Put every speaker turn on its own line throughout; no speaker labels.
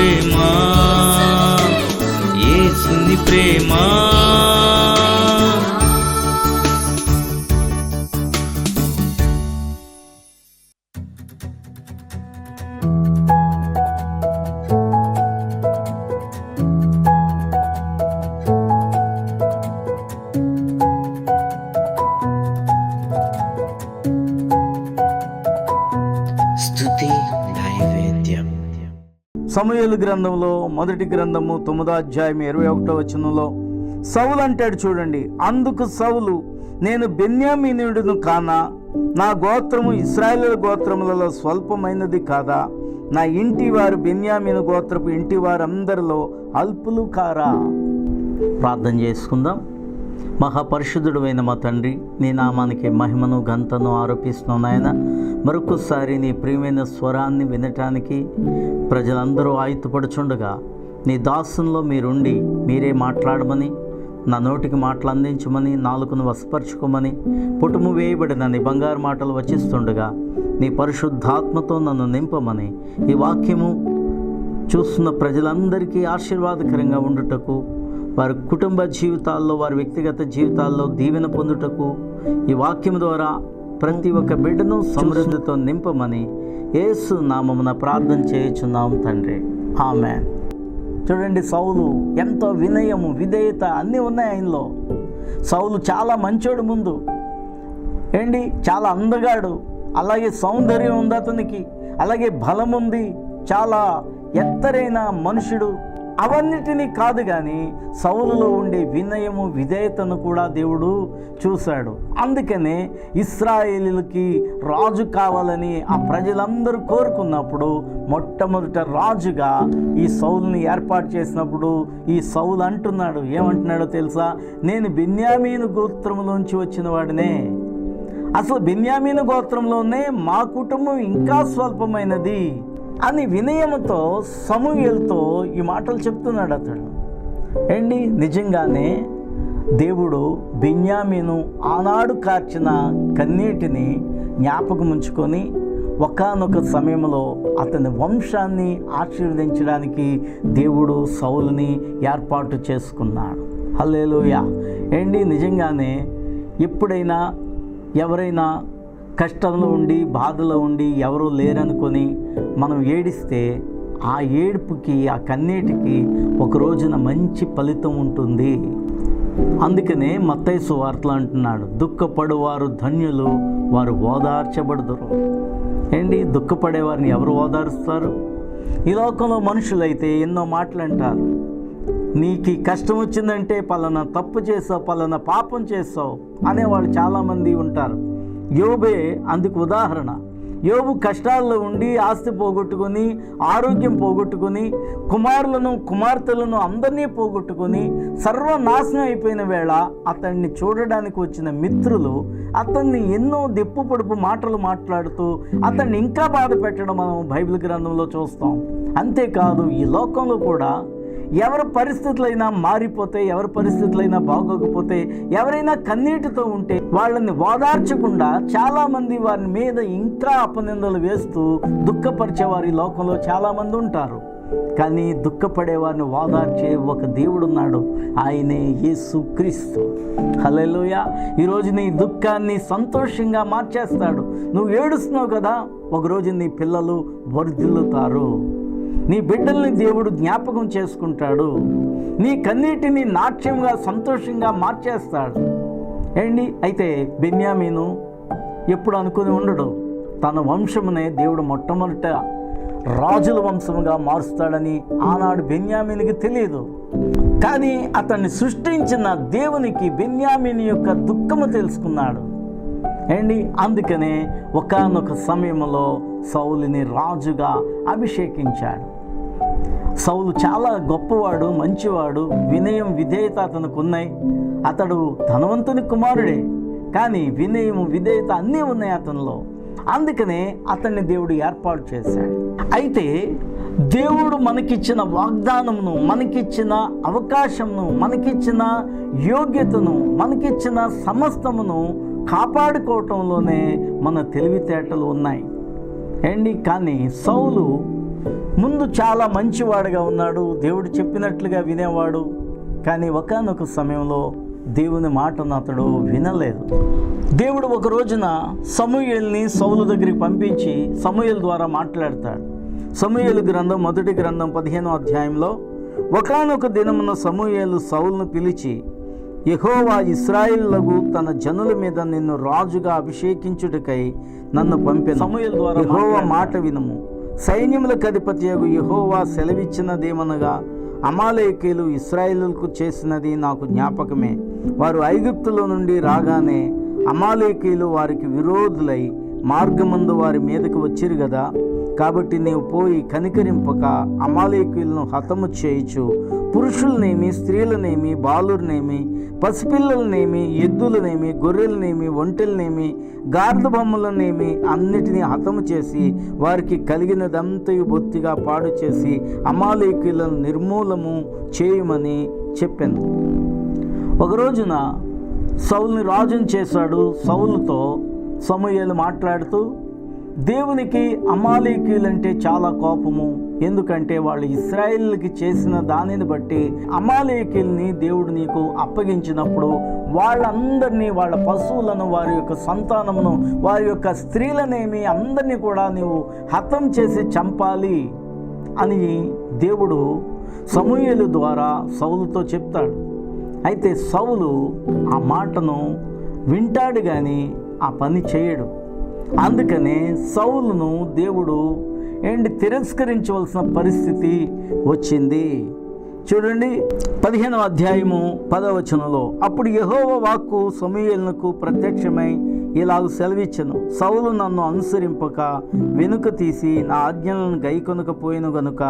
ప్రేమ, యేసుని ప్రేమ.
సమూయేలు గ్రంథంలో మొదటి గ్రంథము 9వ అధ్యాయం 21వ వచనంలో సౌలు అంటాడు చూడండి, అందుకు సౌలు, నేను బెన్యామీనీయుడును కానా, నా గోత్రము ఇశ్రాయేలు గోత్రములలో స్వల్పమైనది కాదా, నా ఇంటి వారు బెన్యామీను గోత్రపు ఇంటి వారందరిలో అల్పులు కారా. ప్రార్థన చేసుకుందాం. మహాపరిశుద్ధుడు అయిన మా తండ్రి, నీ నామానికి మహిమను ఘనతను ఆరోపిస్తున్నాను నాయన. మరొకసారి నీ ప్రియమైన స్వరాన్ని వినటానికి ప్రజలందరూ ఆయుధపడుచుండగా నీ దాసుల్లో మీరుండి మీరే మాట్లాడమని, నా నోటికి మాటలు అందించమని, నాలుకను వశపరచుకోమని, పుటుము వేయబడిన నీ బంగారు మాటలు వచిస్తుండగా నీ పరిశుద్ధాత్మతో నన్ను నింపమని, ఈ వాక్యము చూస్తున్న ప్రజలందరికీ ఆశీర్వాదకరంగా ఉండుటకు, వారి కుటుంబ జీవితాల్లో, వారి వ్యక్తిగత జీవితాల్లో దీవెన పొందుటకు ఈ వాక్యం ద్వారా ప్రతి ఒక్క బిడ్డను సమృద్ధితో నింపమని యేసు నామమున ప్రార్థన చేయుచున్నాం తండ్రి, ఆమేన్. చూడండి, సౌలు ఎంతో వినయము, విధేయత అన్నీ ఉన్నాయి ఆయనలో. సౌలు చాలా మంచోడు, ముందు చాలా అందగాడు, అలాగే సౌందర్యం ఉంది అతనికి, అలాగే బలం ఉంది, చాలా ఎత్తరైన మనుషుడు. అవన్నిటినీ కాదు కానీ సౌలులో ఉండే వినయము, విధేయతను కూడా దేవుడు చూశాడు. అందుకనే ఇశ్రాయేలీయులకి రాజు కావాలని ఆ ప్రజలందరూ కోరుకున్నప్పుడు మొట్టమొదట రాజుగా ఈ సౌలుని ఏర్పాటు చేసినప్పుడు ఈ సౌలు అంటున్నాడు, ఏమంటున్నాడో తెలుసా, నేను బెన్యామీను గోత్రంలోంచి వచ్చిన వాడినే. అసలు బెన్యామీను గోత్రంలోనే మా కుటుంబం ఇంకా స్వల్పమైనది అని వినయముతో సమూయేలుతో ఈ మాటలు చెప్తున్నాడు అతడు. నిజంగానే దేవుడు బెన్యామీను ఆనాడు కార్చిన కన్నీటిని జ్ఞాపకం ఉంచుకొని ఒకానొక సమయంలో అతని వంశాన్ని ఆశీర్వదించడానికి దేవుడు సౌలుని ఏర్పాటు చేసుకున్నాడు. హల్లెలూయా. నిజంగానే ఎప్పుడైనా ఎవరైనా కష్టంలో ఉండి, బాధలో ఉండి, ఎవరూ లేరనుకొని మనం ఏడిస్తే ఆ ఏడుపుకి, ఆ కన్నీటికి ఒక రోజున మంచి ఫలితం ఉంటుంది. అందుకనే మత్తయి సువార్తలో అంటున్నాడు, దుఃఖపడువారు ధన్యులు, వారు ఓదార్చబడుదురు. దుఃఖపడేవారిని ఎవరు ఓదారుస్తారు? ఈ లోకంలో మనుషులైతే ఎన్నో మాటలు అంటారు. నీకు కష్టం వచ్చిందంటే పలానా తప్పు చేసావు, పలానా పాపం చేసావు అనేవాళ్ళు చాలామంది ఉంటారు. యోబే అందుకు ఉదాహరణ. యోబు కష్టాల్లో ఉండి ఆస్తి పోగొట్టుకొని, ఆరోగ్యం పోగొట్టుకొని, కుమారులను కుమార్తెలను అందరినీ పోగొట్టుకొని సర్వనాశనం అయిపోయిన వేళ అతన్ని చూడడానికి వచ్చిన మిత్రులు అతన్ని ఎన్నో దెప్పు పొడుపు మాటలు మాట్లాడుతూ అతన్ని ఇంకా బాధ పెట్టడం మనం బైబిల్ గ్రంథంలో చూస్తాం. అంతేకాదు, ఈ లోకంలో కూడా ఎవరి పరిస్థితులైనా మారిపోతే, ఎవరి పరిస్థితులైనా బాగోకపోతే, ఎవరైనా కన్నీటితో ఉంటే వాళ్ళని ఓదార్చకుండా చాలామంది వారి మీద ఇంకా అపనిందలు వేస్తూ దుఃఖపరిచేవారు ఈ లోకంలో చాలామంది ఉంటారు. కానీ దుఃఖపడేవారిని ఓదార్చే ఒక దేవుడున్నాడు, ఆయనే యేసుక్రీస్తు. హల్లెలూయా. ఈరోజు నీ దుఃఖాన్ని సంతోషంగా మార్చేస్తాడు. నువ్వు ఏడుస్తున్నావు కదా, ఒకరోజు నీ పిల్లలు వర్ధిల్లుతారు, నీ బిడ్డల్ని దేవుడు జ్ఞాపకం చేసుకుంటాడు, నీ కన్నీటిని నాట్యంగా, సంతోషంగా మార్చేస్తాడు. అయితే బెన్యామీను ఎప్పుడు అనుకుని ఉండడు, తన వంశమునే దేవుడు మొట్టమొదట రాజుల వంశముగా మారుస్తాడని ఆనాడు బెన్యామీనుకి తెలియదు. కానీ అతన్ని సృష్టించిన దేవునికి బెన్యామీను యొక్క దుఃఖము తెలుసుకున్నాడు. అందుకనే ఒకానొక సమయంలో సౌలుని రాజుగా అభిషేకించాడు. సౌలు చాలా గొప్పవాడు, మంచివాడు, వినయం, విధేయత అతనికి ఉన్నాయి. అతడు ధనవంతుని కుమారుడే, కానీ వినయము, విధేయత అన్నీ ఉన్నాయి అతనిలో. అందుకనే అతన్ని దేవుడు ఏర్పాటు చేశాడు. అయితే దేవుడు మనకిచ్చిన వాగ్దానమును, మనకిచ్చిన అవకాశమును, మనకిచ్చిన యోగ్యతను, మనకిచ్చిన సమస్తమును కాపాడుకోవటంలోనే మన తెలివితేటలు ఉన్నాయి. కానీ సౌలు ముందు చాలా మంచివాడుగా ఉన్నాడు, దేవుడు చెప్పినట్లుగా వినేవాడు. కానీ ఒకానొక సమయంలో దేవుని మాటను అతడు వినలేదు. దేవుడు ఒక రోజున సమూయేలుని సౌలు దగ్గరికి పంపించి సమూయేలు ద్వారా మాట్లాడతాడు. సమూయేలు గ్రంథం మొదటి గ్రంథం 15వ అధ్యాయంలో, ఒకానొక దినమున సమూయేలు సౌలును పిలిచి, యెహోవా ఇశ్రాయేలులకు తన జనుల మీద నిన్ను రాజుగా అభిషేకించుటకై నన్ను పంపెను. సమూయేలు ద్వారా, యెహోవా మాట వినుము, సైన్యములకు అధిపతియగు యెహోవా సెలవిచ్చినదేమనగా, అమాలేకీయులు ఇశ్రాయేలులకు చేసినది నాకు జ్ఞాపకమే. వారు ఐగుప్తులో నుండి రాగానే అమాలేకీయులు వారికి విరోధులై మార్గమందు వారి మీదకు వచ్చిరు కదా. కాబట్టి నీవు పోయి కనికరింపక అమాలేకీయులను హతము చేయుచు పురుషులనేమి, స్త్రీలనేమి, బాలురనేమి, పసిపిల్లలనేమి, ఎద్దులనేమి, గొర్రెలనేమి, ఒంటెలనేమి, గార్ద బొమ్మలనేమి అన్నిటినీ హతము చేసి వారికి కలిగినదంతయు బొత్తిగా పాడు చేసి అమాలేకీయులను నిర్మూలము చేయమని చెప్పాను. ఒక రోజున సౌలుని రాజును చేశాడు. సౌలుతో సమూయేలు మాట్లాడుతూ, దేవునికి అమాలేకీయులంటే చాలా కోపము. ఎందుకంటే వాళ్ళు ఇశ్రాయేలుకి చేసిన దానిని బట్టి అమాలేకీయుల్ని దేవుడు నీకు అప్పగించినప్పుడు వాళ్ళందరినీ, వాళ్ళ పశువులను, వారి యొక్క సంతానమును, వారి యొక్క స్త్రీలనేమి అందరినీ కూడా నీవు హతం చేసి చంపాలి అని దేవుడు సమూయేలు ద్వారా సౌలుతో చెప్తాడు. అయితే సౌలు ఆ మాటను వింటాడు కానీ ఆ పని చేయడు. అందుకనే సౌలును దేవుడు తిరస్కరించవలసిన పరిస్థితి వచ్చింది. చూడండి 15వ అధ్యాయము 10వ వచనంలో, అప్పుడు యెహోవా వాక్కు సమూయేలునకు ప్రత్యక్షమై ఇలాగ సెలవిచ్చెను, సౌలు నన్ను అనుసరింపక వెనుక తీసి నా ఆజ్ఞలను గైకొనకపోయిన గనుక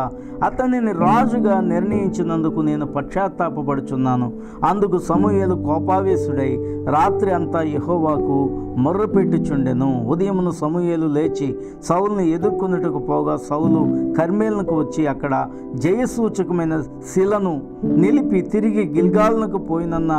అతనిని రాజుగా నిర్ణయించినందుకు నేను పశ్చాత్తాపపడుచున్నాను. అందుకు సమూయేలు కోపావేశుడై రాత్రి అంతా యెహోవాకు మొర్రపెట్టుచుండెను. ఉదయమున సమూయేలు లేచి సౌలును ఎదుర్కొనుటకు పోగా సౌలు కర్మేలునకు వచ్చి అక్కడ జయసూచకమైన శిలను నిలిపి తిరిగి గిల్గాలునకు పోయినన్న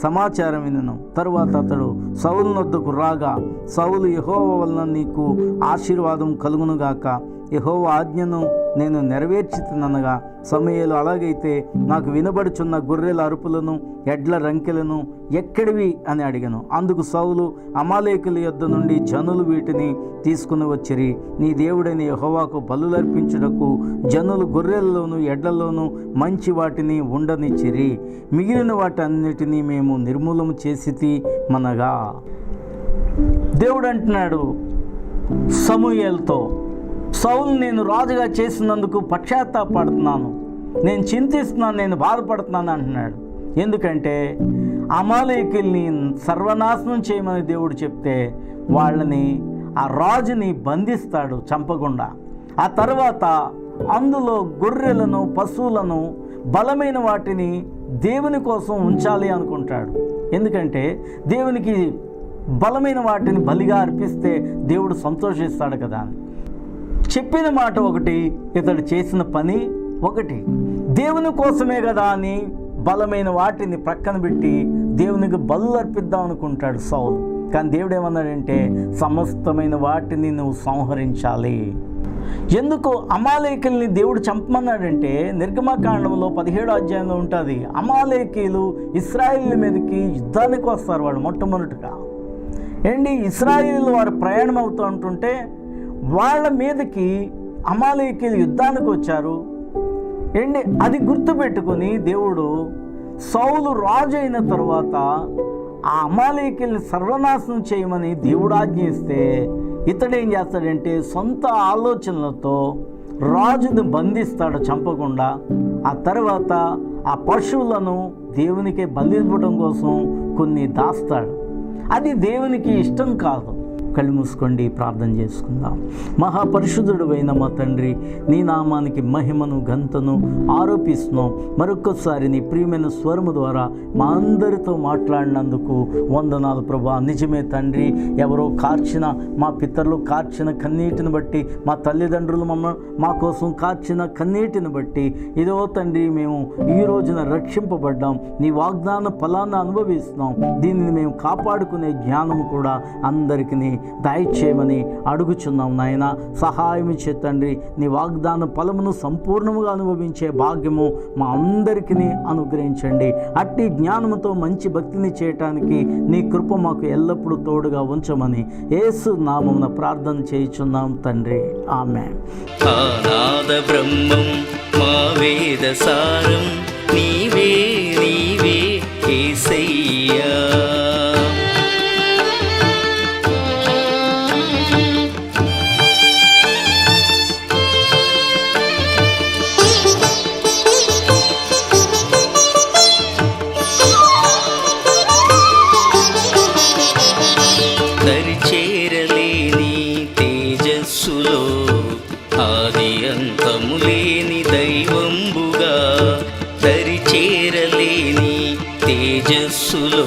సమాచారం వినను. తరువాత అతడు సౌలు వద్దకు రాగా, సౌలు, యెహోవా వలన నీకు ఆశీర్వాదం కలుగునుగాక, యెహోవా ఆజ్ఞను నేను నెరవేర్చితిననగా సమూయేలు, అలాగైతే నాకు వినబడుచున్న గొర్రెల అరుపులను, ఎడ్ల రంకెలను ఎక్కడివి అని అడిగాను. అందుకు సౌలు, అమాలేకుల యొద్ద నుండి జనులు వీటిని తీసుకుని వచ్చిరి. నీ దేవుడైన యెహోవాకు బలులర్పించుటకు జనులు గొర్రెల్లోనూ ఎడ్లలోనూ మంచి వాటిని ఉండనిచ్చిరి. మిగిలిన వాటన్నిటినీ మేము నిర్మూలన చేసితి మనగా. దేవుడు అంటున్నాడు సమూయేలుతో, సౌలు నేను రాజుగా చేసినందుకు పశ్చాత్తాపడుతున్నాను, నేను చింతిస్తున్నాను, నేను బాధపడుతున్నాను అంటున్నాడు. ఎందుకంటే అమాలేకీయుల్ని సర్వనాశనం చేయమని దేవుడు చెప్తే వాళ్ళని, ఆ రాజుని బంధిస్తాడు చంపకుండా. ఆ తర్వాత అందులో గొర్రెలను, పశువులను, బలమైన వాటిని దేవుని కోసం ఉంచాలి అనుకుంటాడు. ఎందుకంటే దేవునికి బలమైన వాటిని బలిగా అర్పిస్తే దేవుడు సంతోషిస్తాడు కదా. చెప్పిన మాట ఒకటి, ఇతడు చేసిన పని ఒకటి. దేవుని కోసమే కదా అని బలమైన వాటిని ప్రక్కన పెట్టి దేవునికి బలు అర్పిద్దాం అనుకుంటాడు సౌలు. కానీ దేవుడు ఏమన్నాడంటే సమస్తమైన వాటిని నువ్వు సంహరించాలి. ఎందుకు అమాలేకీయుల్ని దేవుడు చంపమన్నాడంటే నిర్గమకాండంలో 17వ అధ్యాయంలో ఉంటుంది. అమాలేకీయులు ఇశ్రాయేలు మీదకి యుద్ధానికి వస్తారు. వాళ్ళు మొట్టమొదటిగా ఇశ్రాయేలు వారు ప్రయాణం అవుతూ ఉంటుంటే వాళ్ళ మీదకి అమాలేకీయులు యుద్ధానికి వచ్చారు. అది గుర్తుపెట్టుకుని దేవుడు సౌలు రాజు అయిన తర్వాత ఆ అమాలేకీయుల్ని సర్వనాశనం చేయమని దేవుడు ఆజ్ఞయిస్తే ఇతడేం చేస్తాడంటే సొంత ఆలోచనలతో రాజుని బంధిస్తాడు చంపకుండా. ఆ తర్వాత ఆ పశువులను దేవునికే బలి ఇవ్వడం కోసం కొన్ని దాస్తాడు. అది దేవునికి ఇష్టం కాదు. కళ్ళు మూసుకోండి, ప్రార్థన చేసుకుందాం. మహాపరిశుద్ధుడు అయిన మా తండ్రి, నీ నామానికి మహిమను ఘనతను ఆరోపిస్తున్నాం. మరొక్కసారి నీ ప్రియమైన స్వరము ద్వారా మా అందరితో మాట్లాడినందుకు వందనాలు ప్రభా. నిజమే తండ్రి, ఎవరో కార్చిన, మా పితరులు కార్చిన కన్నీటిని బట్టి, మా తల్లిదండ్రులు మా కోసం కార్చిన కన్నీటిని బట్టి ఇదో తండ్రి మేము ఈ రోజున రక్షింపబడ్డాం. నీ వాగ్దాన ఫలాన్ని అనుభవిస్తున్నాం. దీనిని మేము కాపాడుకునే జ్ఞానము కూడా అందరికీ దయచేయమని అడుగుచున్నాం నాయన. సహాయం చే తండ్రి, నీ వాగ్దాన ఫలమును సంపూర్ణముగా అనుభవించే భాగ్యము మా అందరికీ అనుగ్రహించండి. అట్టి జ్ఞానముతో మంచి భక్తిని చేయటానికి నీ కృప మాకు ఎల్లప్పుడూ తోడుగా ఉంచమని యేసు నామమున ప్రార్థన చేయుచున్నాం తండ్రి. ఆమేన్.
ఆనాద బ్రహ్మం మా వేద సారం నీవే నీవే యేసయ్యా. దరిచేరలేని తేజస్సులో ఆది అంతము లేని దైవంబుగా, దరిచేరలేని తేజస్సులో